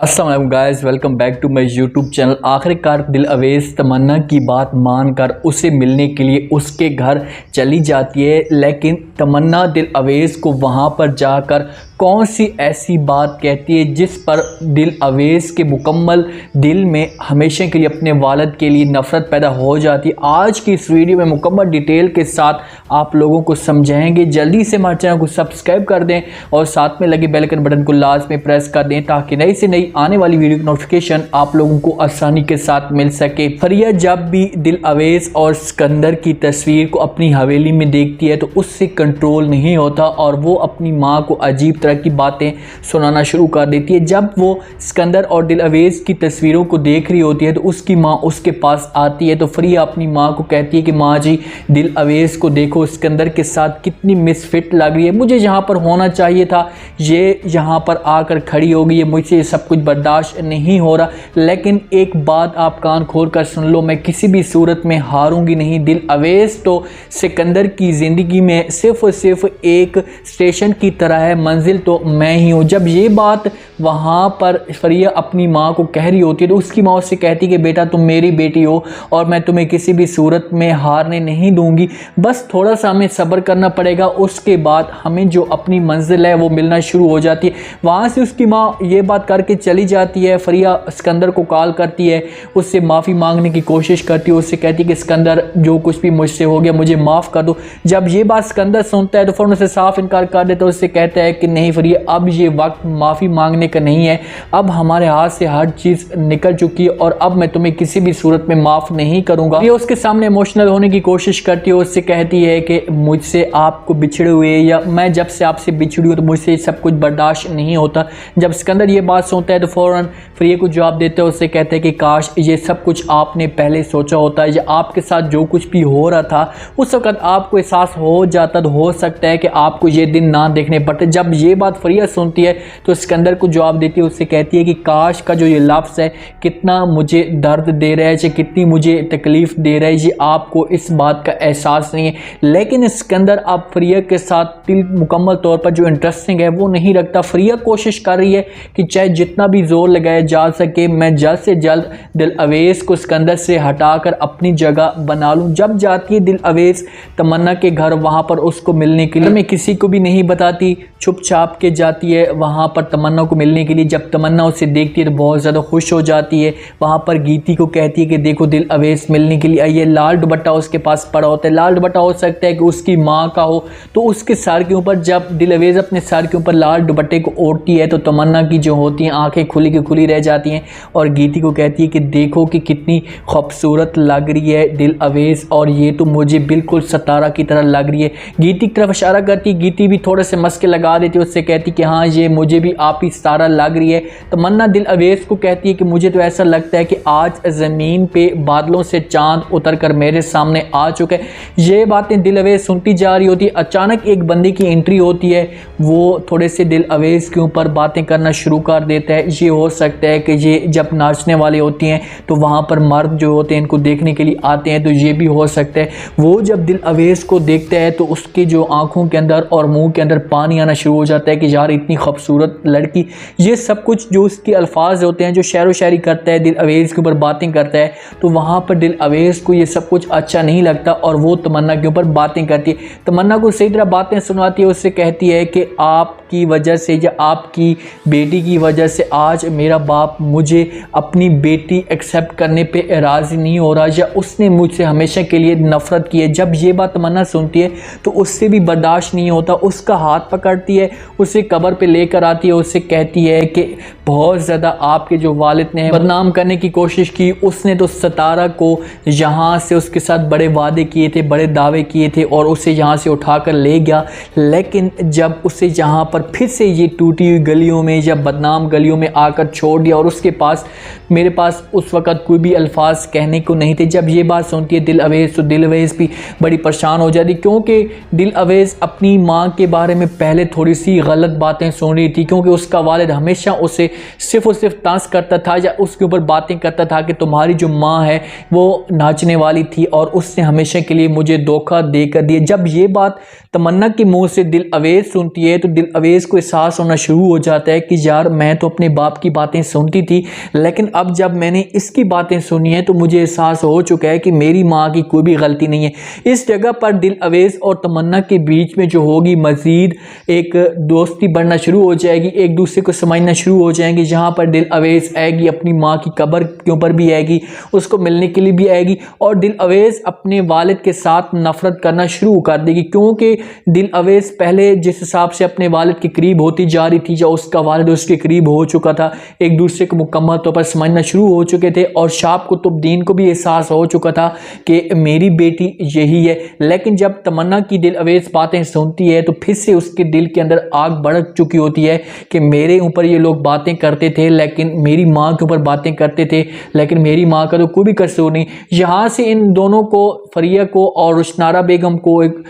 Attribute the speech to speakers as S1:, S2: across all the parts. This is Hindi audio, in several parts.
S1: अस्सलाम वालेकुम guys, welcome back to my YouTube channel. आखिरकार दिल अवेज तमन्ना की बात मानकर उसे मिलने के लिए उसके घर चली जाती है, लेकिन तमन्ना दिल अवेज को वहां पर जाकर कौन सी ऐसी बात कहती है जिस पर दिल अवेज के मुकम्मल दिल में हमेशा के लिए अपने वालिद के लिए नफ़रत पैदा हो जाती है। आज की इस वीडियो में मुकम्मल डिटेल के साथ आप लोगों को समझाएंगे। जल्दी से हमारे चैनल को सब्सक्राइब कर दें और साथ में लगे बेल आइकन बटन को लाजमी प्रेस कर दें ताकि नई से नई आने वाली वीडियो की नोटिफिकेशन आप लोगों को आसानी के साथ मिल सके। फरिया जब भी दिल अवेज और सिकंदर की तस्वीर को अपनी हवेली में देखती है तो उससे कंट्रोल नहीं होता और वो अपनी माँ को अजीब तरह की बातें सुनाना शुरू कर देती है। जब वो सिकंदर और दिल अवेज की तस्वीरों को देख रही होती है तो उसकी माँ उसके पास आती है तो फरिया अपनी माँ को कहती है कि माँ जी, दिल अवेज को देखो, सिकंदर के साथ कितनी मिसफिट लग रही है, मुझे यहाँ पर होना चाहिए था, ये यहाँ पर आकर खड़ी हो गई है, मुझसे ये सब कुछ बर्दाश्त नहीं हो रहा। लेकिन एक बात आप कान खोल कर सुन लो, मैं किसी भी सूरत में हारूंगी नहीं। दिल अवेज तो सिकंदर की ज़िंदगी में सिर्फ और सिर्फ एक स्टेशन की तरह है, मंजिल तो मैं ही हूँ। जब ये बात वहाँ पर फरिया अपनी माँ को कह रही होती है तो उसकी माँ उससे कहती है कि बेटा, तुम मेरी बेटी हो और मैं तुम्हें किसी भी सूरत में हारने नहीं दूंगी, बस थोड़ा सा हमें सब्र करना पड़ेगा, उसके बाद हमें जो अपनी मंजिल है वो मिलना शुरू हो जाती है। वहाँ से उसकी माँ ये बात करके चली जाती है। फरिया सिकंदर को कॉल करती है, उससे माफ़ी मांगने की कोशिश करती है, उससे कहती है कि सिकंदर, जो कुछ भी मुझसे हो गया मुझे माफ़ कर दो। जब ये बात सिकंदर सुनता है तो फ़ौरन से साफ इनकार कर देता है, उससे कहता है कि नहीं फरिया, अब ये वक्त माफ़ी मांगने का नहीं है, अब हमारे हाथ से हर चीज़ निकल चुकी है और अब मैं तुम्हें किसी भी सूरत में माफ़ नहीं करूँगा। ये उसके सामने इमोशनल होने की कोशिश करती है, उससे कहती है कि मुझसे आपको बिछड़े हुए या मैं जब से आपसे बिछड़ी हूँ तो मुझसे सब कुछ बर्दाश्त नहीं होता। जब सिकंदर ये बात सुनता है तो फ़ौरन फरिया को जवाब देते हैं, उससे कहते हैं कि काश ये सब कुछ आपने पहले सोचा होता है, या आपके साथ जो कुछ भी हो रहा था उस वक्त आपको एहसास हो जाता तो हो सकता है कि आपको ये दिन ना देखने पड़ते। जब ये बात फरिया सुनती है तो सिकंदर को जवाब देती है, उससे कहती है कि काश का जो ये लफ्ज़ है कितना मुझे दर्द दे रहा है, या कितनी मुझे तकलीफ़ दे रहा है, ये आपको इस बात का एहसास नहीं है। लेकिन सिकंदर अब फरिया के साथ दिल मुकम्मल तौर पर जो इंटरेस्टिंग है वो नहीं रखता। फरिया कोशिश कर रही है कि चाहे जितना भी जोर लगाया जा सके मैं जल्द से जल्द दिल अवेज को सिकंदर से हटाकर अपनी जगह बना लूँ। जब जाती है दिल अवेज तमन्ना के घर, वहाँ पर उसको मिलने के लिए मैं किसी को भी नहीं बताती, छुप छाप के जाती है वहाँ पर तमन्ना को मिलने के लिए। जब तमन्ना उसे देखती है तो बहुत ज़्यादा खुश हो जाती है। वहाँ पर गीती को कहती है कि देखो दिल अवेज मिलने के लिए आई है। लाल दुपट्टा उसके पास पड़ा होता है, लाल दुपट्टा हो सकता है कि उसकी माँ का हो, तो उसके सर के ऊपर जब दिल अवेज अपने सर के ऊपर लाल दुपट्टे को ओढ़ती है तो तमन्ना की जो होती हैं आंखें खुली की खुली रह जाती हैं और गीती को कहती है कि देखो कि कितनी खूबसूरत लग रही है दिल अवेज, और ये तो मुझे बिल्कुल सितारा की तरह लग रही है। गीती की तरफ इशारा करती, गीती भी थोड़े से मस्के लगा देती है, उससे कहती कि हाँ ये मुझे भी आप ही सितारा लग रही है। तमन्ना दिल अवेज को कहती है कि मुझे तो ऐसा लगता है कि आज ज़मीन पे बादलों से चांद उतर कर मेरे सामने आ चुका है। ये बातें दिल अवेज सुनती जा रही होती है। अचानक एक बंदे की एंट्री होती है, वो थोड़े से दिल अवेज के ऊपर बातें करना शुरू कर देता है। ये हो सकता है कि ये जब नाचने वाले होती हैं तो वहाँ पर मर्द जो होते हैं इनको देखने के लिए आते हैं, तो ये भी हो सकता है। वो जब दिल अवेज को देखता है तो उसकी जो आंखों के अंदर और मुंह के अंदर पानी आना शुरू हो जाता है कि यार इतनी खूबसूरत लड़की। ये सब कुछ जो उसके अल्फाज होते हैं, जो शेर व शायरी करता है, दिल अवेज के ऊपर बातें करता है, तो वहाँ पर दिल अवेज को ये सब कुछ अच्छा नहीं लगता और वो तमन्ना के ऊपर बातें करती है। तमन्ना को सही तरह बातें सुनाती है, उससे कहती है कि आपकी वजह से या आपकी बेटी की वजह से आज मेरा बाप मुझे अपनी बेटी एक्सेप्ट करने पे राज़ी नहीं हो रहा, या उसने मुझसे हमेशा के लिए नफ़रत की है। जब ये बात तमन्ना सुनती है तो उससे भी बर्दाश्त नहीं होता, उसका हाथ पकड़ती है, उसे कब्र पे लेकर आती है, उससे कहती है कि बहुत ज़्यादा आपके जो वालिद ने बदनाम करने की कोशिश की, उसने तो सितारा को यहाँ से उसके साथ बड़े वादे किए थे, बड़े दावे किए थे और उसे यहाँ से उठाकर ले गया। लेकिन जब उसे यहाँ पर फिर से ये टूटी हुई गलियों में या बदनाम गलियों में आकर छोड़ दिया और उसके पास मेरे पास उस वक़्त कोई भी अल्फाज कहने को नहीं थे। जब ये बात सुनती है दिल अवेज़ तो दिल अवेज़ भी बड़ी परेशान हो जाती, क्योंकि दिल अवेज़ अपनी माँ के बारे में पहले थोड़ी सी गलत बातें सुन रही थी, क्योंकि उसका वालिद हमेशा उसे सिर्फ और सिर्फ तंज करता था या उसके ऊपर बातें करता था कि तुम्हारी जो माँ है वो नाचने वाली थी और उसने हमेशा के लिए मुझे धोखा दे कर दिया। जब ये बात तमन्ना के मुंह से दिल अवेज़ सुनती है तो दिल अवेज़ को एहसास होना शुरू हो जाता है कि यार मैं तो अपने बाप की बातें सुनती थी, लेकिन अब जब मैंने इसकी बातें सुनी है तो मुझे एहसास हो चुका है कि मेरी माँ की कोई भी गलती नहीं है। इस जगह पर दिल अवेज़ और तमन्ना के बीच में जो होगी मज़ीद एक दोस्ती बढ़ना शुरू हो जाएगी, एक दूसरे को समझना शुरू हो जाएंगे, जहाँ पर दिल अवेज़ आएगी अपनी माँ की कब्र के ऊपर भी आएगी, उसको मिलने के लिए भी आएगी और दिल अवेज़ अपने वालिद के साथ नफरत करना शुरू कर देगी, क्योंकि दिल अवेज़ पहले जिस हिसाब से अपने वालिद के करीब होती जा रही थी या उसका वालिद उसके करीब हो चुका था, एक दूसरे को मुकम्मल तौर पर समझना शुरू हो चुके थे और शाप कुतुबुद्दीन को भी एहसास हो चुका था कि मेरी बेटी यही है। लेकिन जब तमन्ना की दिल अवेज़ बातें सुनती है तो फिर से उसके दिल के अंदर आग भड़क चुकी होती है कि मेरे ऊपर ये लोग बातें करते थे, लेकिन मेरी माँ के ऊपर बातें करते थे, लेकिन मेरी माँ का तो कोई भी कसूर नहीं। यहाँ से इन दोनों को, फरिया को और रुशनारा बेगम को एक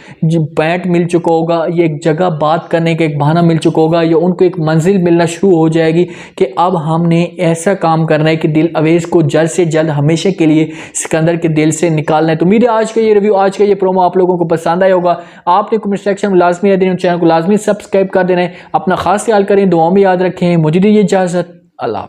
S1: पैंट मिल चुका होगा, ये एक जगह बात करने का एक बहाना मिल चुका होगा, या उनको एक मंजिल मिलना शुरू हो जाएगी कि अब हमने ऐसा काम करना है कि दिल अवेज़ को जल्द से जल्द हमेशा के लिए सिकंदर के दिल से निकालना है। तो उम्मीद है आज का ये रिव्यू, आज का ये प्रोमो आप लोगों को पसंद आया होगा। आपने कमेंट सेक्शन में लाजमी याद देना, चैनल को लाजमी सब्सक्राइब कर देना है। अपना खास ख्याल करें, दुआओं में याद रखें। मुझे दीजिए इजाज़त। अल्लाह।